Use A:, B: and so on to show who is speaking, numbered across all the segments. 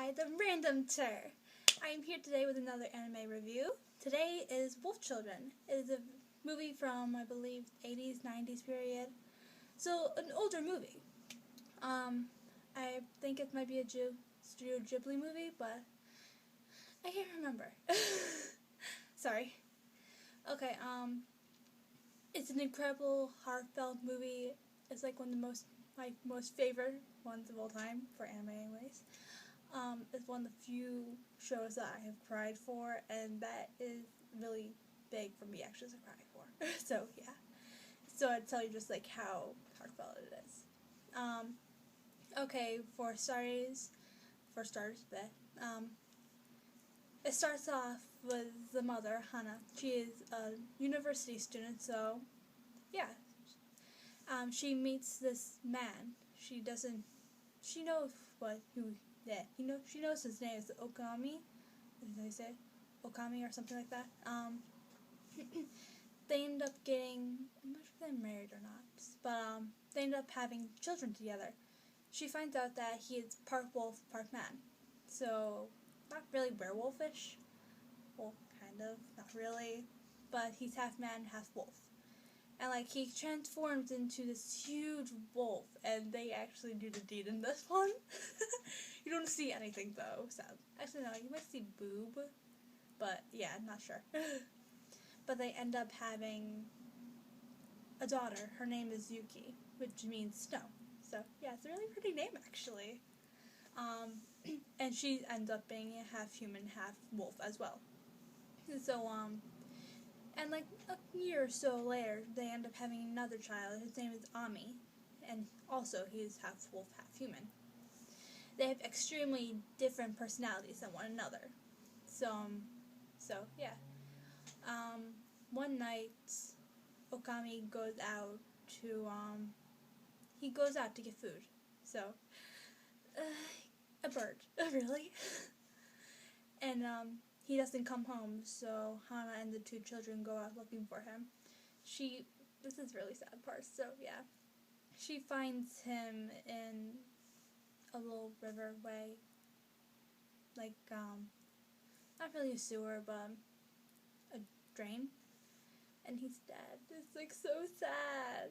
A: by TheRandomTurr. I am here today with another anime review. Today is Wolf Children. It is a movie from, I believe, 80s, 90s period. So, an older movie. I think it might be a Studio Ghibli movie, but I can't remember. Sorry. Okay, it's an incredible, heartfelt movie. It's like one of the most favorite ones of all time, for anime anyways. It's one of the few shows that I have cried for, and that is really big for me actually to cry for. So, yeah. So I'd tell you just like how heartfelt it is. Okay, for starters, it starts off with the mother, Hana. She is a university student, so yeah. She meets this man. She knows she knows his name is Okami. Did I say Okami or something like that? They end up getting, I'm not sure if they're married or not, but they end up having children together. She finds out that he is part wolf, part man. So, not really werewolfish. Well, kind of, not really. But he's half man, half wolf. And like he transforms into this huge wolf, and they actually do the deed in this one. You don't see anything though, so actually no, you might see boob, but yeah, I'm not sure. But they end up having a daughter. Her name is Yuki, which means snow. So yeah, it's a really pretty name actually. And she ends up being half human, half wolf as well. So and like a year or so later, they end up having another child. His name is Ame, and also he's half wolf, half human. They have extremely different personalities than one another. So yeah. One night, Okami goes out to get food. So, a bird, really. And he doesn't come home, so Hana and the two children go out looking for him. This is really sad part, so yeah. She finds him in a little riverway, like, not really a sewer, but a drain, and he's dead. It's, like, so sad.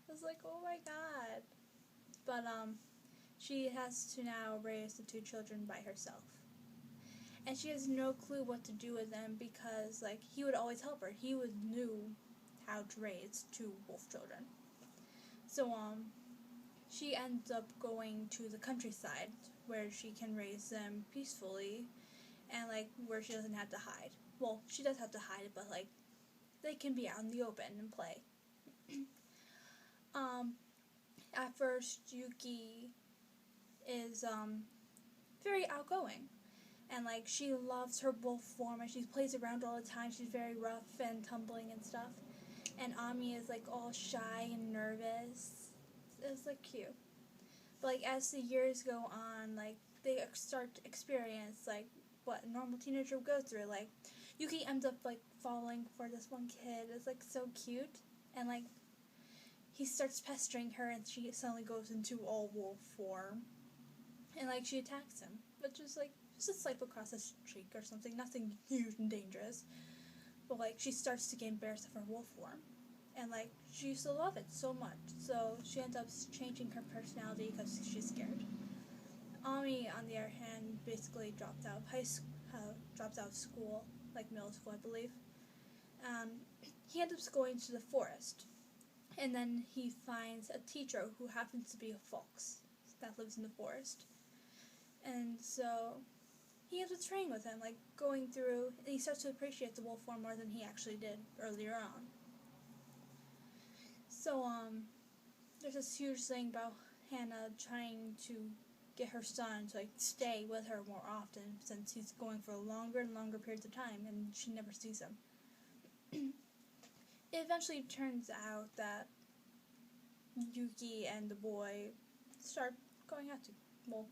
A: I was like, oh my god. But, she has to now raise the two children by herself. And she has no clue what to do with them because, like, he would always help her. He knew how to raise two wolf children. So, she ends up going to the countryside where she can raise them peacefully and, like, where she doesn't have to hide. Well, she does have to hide, but, like, they can be out in the open and play. At first, Yuki is, very outgoing. And, like, she loves her wolf form, and she plays around all the time. She's very rough and tumbling and stuff. And Ami is, like, all shy and nervous. It's, like, cute. But, like, as the years go on, like, they start to experience, like, what a normal teenager would go through. Like, Yuki ends up, like, falling for this one kid. It's, like, so cute. And, like, he starts pestering her, and she suddenly goes into all wolf form. And, like, she attacks him. Which is, like, just a swipe across the street or something, nothing huge and dangerous. But, like, she starts to get embarrassed of her wolf form. And, like, she used to love it so much. So she ends up changing her personality because she's scared. Ami, on the other hand, basically drops out of school, like middle school, I believe. He ends up going to the forest. And then he finds a teacher who happens to be a fox that lives in the forest. And so he ends up training with him, like, going through, and he starts to appreciate the wolf form more than he actually did earlier on. So, there's this huge thing about Hana trying to get her son to, like, stay with her more often, since he's going for longer and longer periods of time, and she never sees him. It eventually turns out that Yuki and the boy start going out to, well,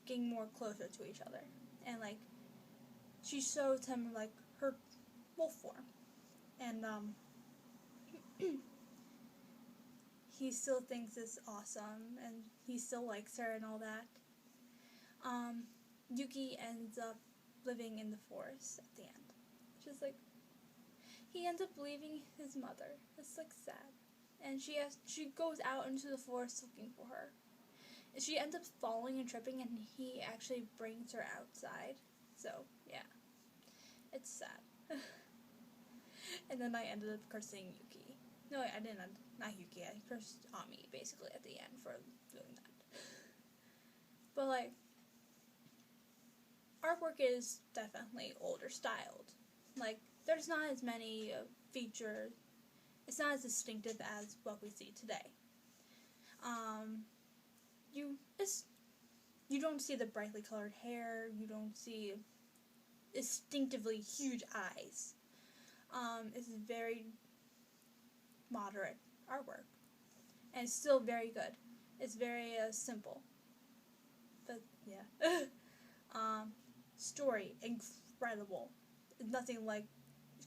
A: getting more closer to each other. And, like, she shows him, like, her wolf form. And, he still thinks it's awesome, and he still likes her and all that. Yuki ends up living in the forest at the end. Which is like, he ends up leaving his mother. It's like sad. And she goes out into the forest looking for her. And she ends up falling and tripping, and he actually brings her outside. So, yeah. It's sad. And then I ended up cursing Yuki. No, I didn't. Not Yuki. I cursed Ame, basically, at the end for doing that. But, like, artwork is definitely older styled. Like, there's not as many features. It's not as distinctive as what we see today. You don't see the brightly colored hair. You don't see distinctively huge eyes. It's very moderate artwork, and it's still very good. It's very simple, but yeah. Story incredible. It's nothing like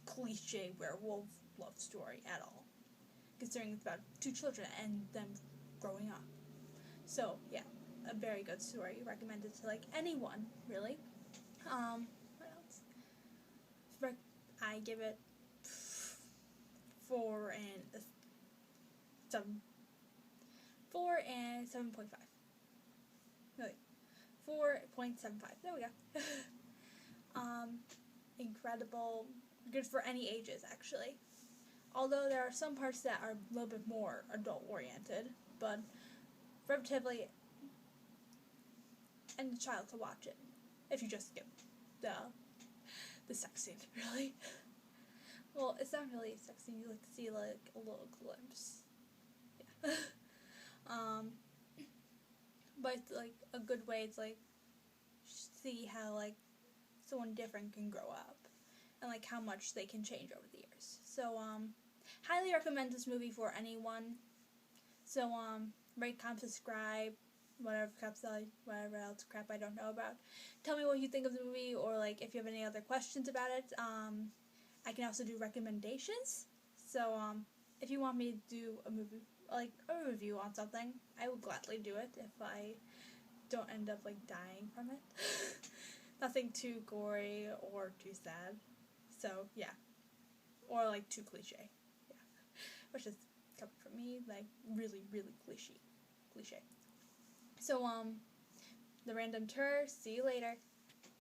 A: cliche werewolf love story at all, considering it's about two children and them growing up. So yeah, a very good story. Recommended to like anyone, really. What else? I give it 4 and 7.5. Really, 4.75. There we go. Incredible, good for any ages actually. Although there are some parts that are a little bit more adult oriented, but relatively, any child to watch it if you just skip the sex scene, really. Well, it's not really a sex scene. You like see like a little glimpse. Yeah. But it's like a good way to like see how like someone different can grow up and like how much they can change over the years. So highly recommend this movie for anyone. So rate, comment, subscribe, whatever else crap I don't know about. Tell me what you think of the movie, or like if you have any other questions about it. I can also do recommendations. So if you want me to do a movie, like a review on something, I will gladly do it if I don't end up like dying from it. Nothing too gory or too sad. So yeah, or like too cliche. Yeah, which is coming from me, like really cliche. So The Random Turr. See you later.